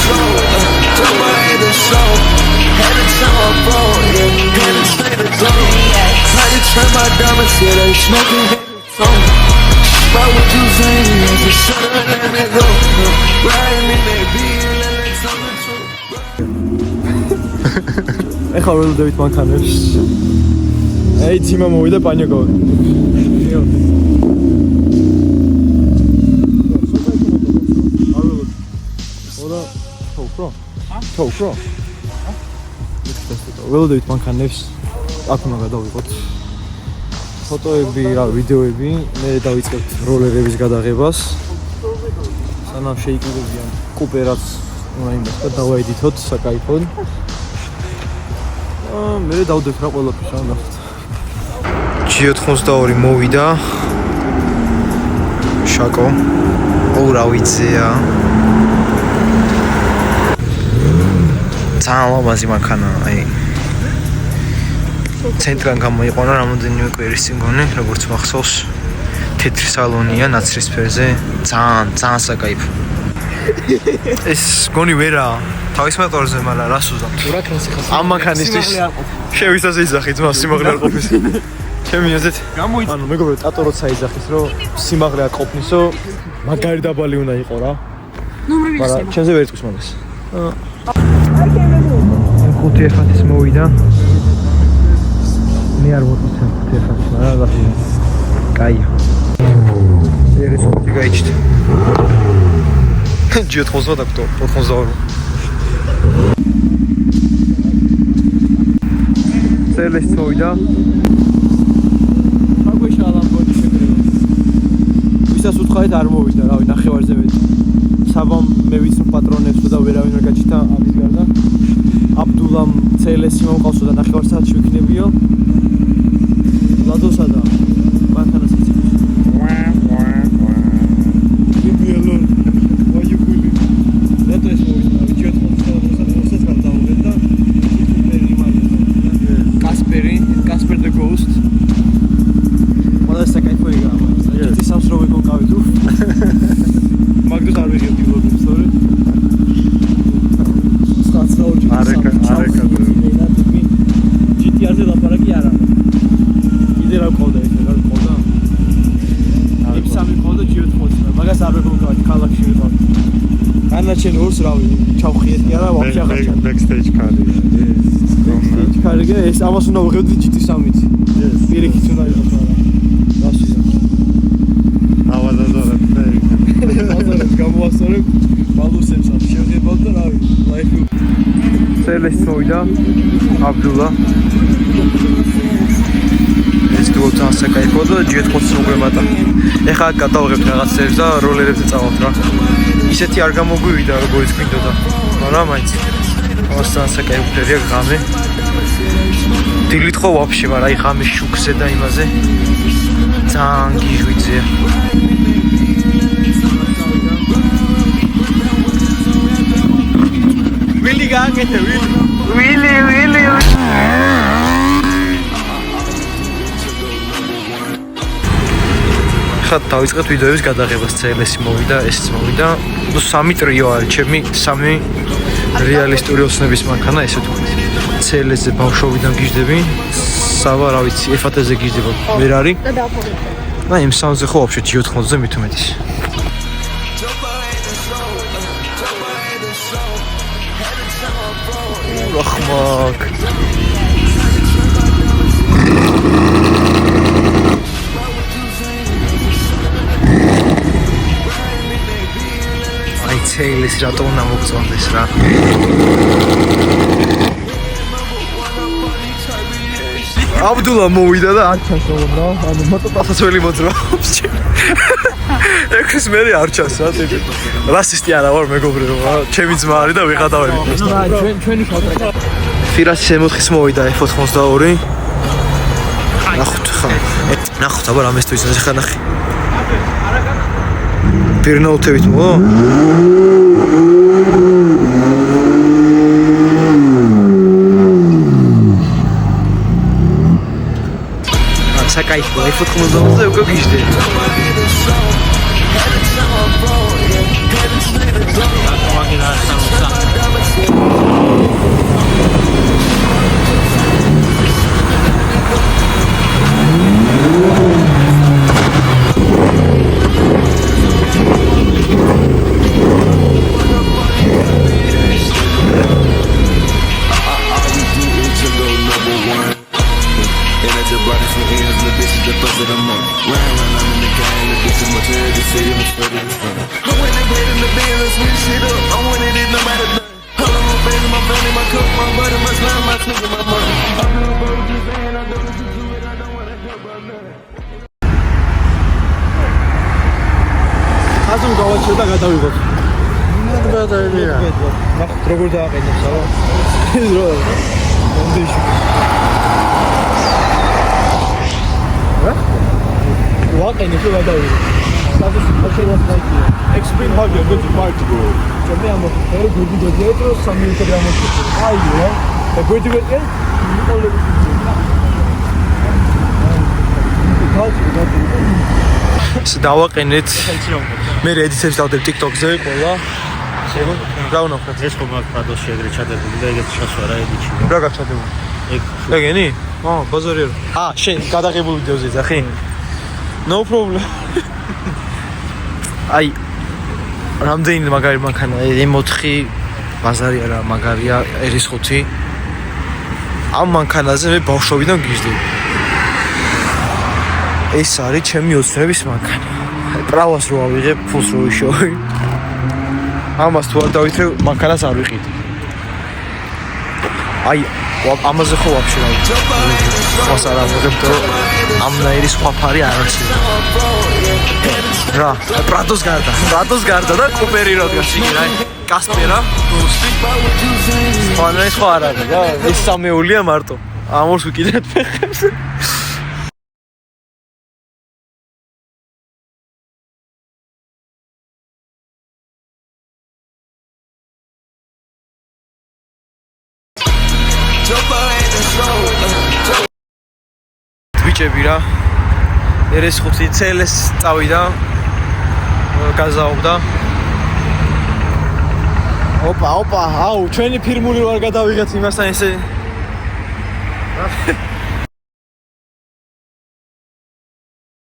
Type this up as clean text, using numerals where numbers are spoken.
slow, took my head and slow. Had to turn my phone, yeah, had to stay the glow. Had to turn my diamonds, yeah, they smoking head and phone. Spot what you saying, yeah, just shut up and let me go. Riding in that beat, let it talk to ეხლა ველოდებით მანქანებს. აი თიმა მოვიდა პანიაკო. თოქრო. ველოდებით მანქანებს აქ უნდა გადავიღოთ. ფოტოები, რა ვიდეოები, მე დავიწყებთ როლერების გადაღებას. სანამ შეიკრიბებიან კუპერაც უნდა იმას და დავაედითოთ საკაიფოდ. მე დავდებ რა ყველაფერს რა ნახეთ. G82 მოვიდა. შაკო. ოურავიცია. ძალიან ლამაზი მანქანა, აი. ცენტრიდან გამოიყვანა რამოდენიმე კვირის წინ გონი, როგორც მახსოვს. თეთრი სალონია, ნაცრისფერზე, ძალიან საკაიფო. ეს გონი ვერაა. თავის მოტორზე, მაგრამ რას უზამთ? ამ მანქანისთვის შევიცას ეძახი ძმა სიმაღლე არ ყოფნის. ჩემი აზრით, ანუ მეგობრებო, ტატო როცა ეძახის, რომ სიმაღლე არ ყოფნისო, მაგარი დაბალი უნდა იყო რა. მაგრამ ჩემზე ვერ იტყვის მაგას. 5-1 მოვიდა. მე არ ვუწევ 5-1, მაგრამ რა კაია. ეს ხუთი გაიჩნდა. G82 დაკტო, 82. Целесть მოვიდა. აგვეშა ლამბოდი შეგრევა. ვისაც უთხარით არ მოვიდა, რავი, ნახევარზე მეტი. საბამ მე ვიცნობ პატრონებს და ვერავინ არ გაჩნდა ამის გარდა. აბდულამ ცელესი მომყავსო და ნახევარ საათში ვიქნებიო. ლადოსა და მანქანას იცის. ვიბიელო. ვაიუბული. რატო ეს მოვიდა? G82-ს გადავუღებ და Casper the Ghost. Მოდესა кайფო იგა. ჯიტი სამს რო ვიკავით უ. მაგდუს არ ვიღებდი ლოგოს, სწორედ. არეკა. GTR-ზე ლაპარაკი არა. კიდე რა ყავდა ეს, რა ყავდა? M3 ყავდა G82-ს. მაგას არ ვიყავით ქალაქში ვიყავ. განაჩენ ორს რავი, ჩავხიეთ კი არა, ვაფშე აღარ ჩა. Backstage card. კარგე, ეს ამას უნდა ვიღებდი GT3-ით. პირიქით უნდა იყოს რა. რას ვიზამთ? ავადაზარებ და ავადაზარებ გამოვასწორებ ბალუსებს ამ შევღებავ და რავი, ლაიფი. ცელეს მოვიდა აბდულა. ეს თუ ძალიან საკაიფო და G82-ს მოგვემატა. ეხლა გადავიღებთ რაღაცებს და როლერებზე წავალთ რა. ისეთი არ გამოგვივიდა როგორც გვინდოდა, მაგრამ მაინც ძალიან საკაიფო ფერია ღამე. დილით ხო ვაფშე, მაგრამ აი ღამე შუქზე და იმაზე ძალიან გიჟვიძია. ვილი გააკეთე, ვილი. ხა დავიწყეთ ვიდეოების გადაღებას, CLS-ი მოვიდა, ესეც მოვიდა. ნუ 3 ტრიო არის, ჩემი 3 რეალისტური ოცნების მანქანა, ესე ვთქვით. CLS-ზე ბავშვობიდან გიждები, სავა რა ვიცი, F-ზე გიждება, ვერ არის. და იმ 3-ზე ხო ვაფშე G82-ზე მით უმეტეს. რახმაკ. CLS რატო უნდა მოგწონდეს რა. აბდულა მოვიდა და არ ჩანს რა. ანუ მოტოტასაცველი მოძრა. ექს მერე არ ჩანს რა. რასისტი არა ვარ მეგობრებო რა. ჩემი ძმა არის და ვიღადავები. ჩვენი კონტრაქტი. ფირასის M4-ის მოვიდა F82. ნახოთ ხა. ნახოთ აბა რამეს თუ ისე ხა ნახე. Перенаутებით მოვა? საკაიფო, F82-ზე უკვე გიждე. მაგინა სამსა გადავიღოთ. გადაიდია. ნახოთ როგორ დააყენებს აბა. ეს რო. მომდეში. ვაყენებ და გადავიღოთ. Explain how you're going to park to go. Champiamo, ero guido dietro, San Milito abbiamo tutto. E poi ti vedi? Non le დავაყენეთ. მე edit-ებს დავდებ TikTok-ზე ყველა. რა უნდა ვქნათ? ეს ხომ აქ ფადოში ეგრე ჩადებული და ეგეთ ჩასვა რა edit-ში. რა გაჩადებული? ეგენი? ბაზარია. შენ გადაღებული ვიდეოზე ძახი? No problem. აი რამდენი მაგარი მანქანა M4 ბაზარია რა მაგარია RS5 ამ მანქანაზე მე ბავშვობიდან გიждები ეს არის ჩემი ოცნების მანქანა პრავას რო ავიღებ ფულს რო ვიშოვი ამას თუ არ დავითრე მანქანას არ ვიყიდ აი ამაზე ხო ვაფშე რა ხოს არ ამოღებ და ამნაირი სხვა ფარი არ არის რა პრადოს გარდა და კუპერი რო დგას იგი რა კასპერა სხვა არ არის რა ეს სამეულია მარტო ამორს ვიკიდეთ ფეხებს ბიჭები რა RS5 CLS წავიდა გაზაობდა ოპა აუ ჩვენი ფირმული ვარ გადავიღეთ იმასთან ესე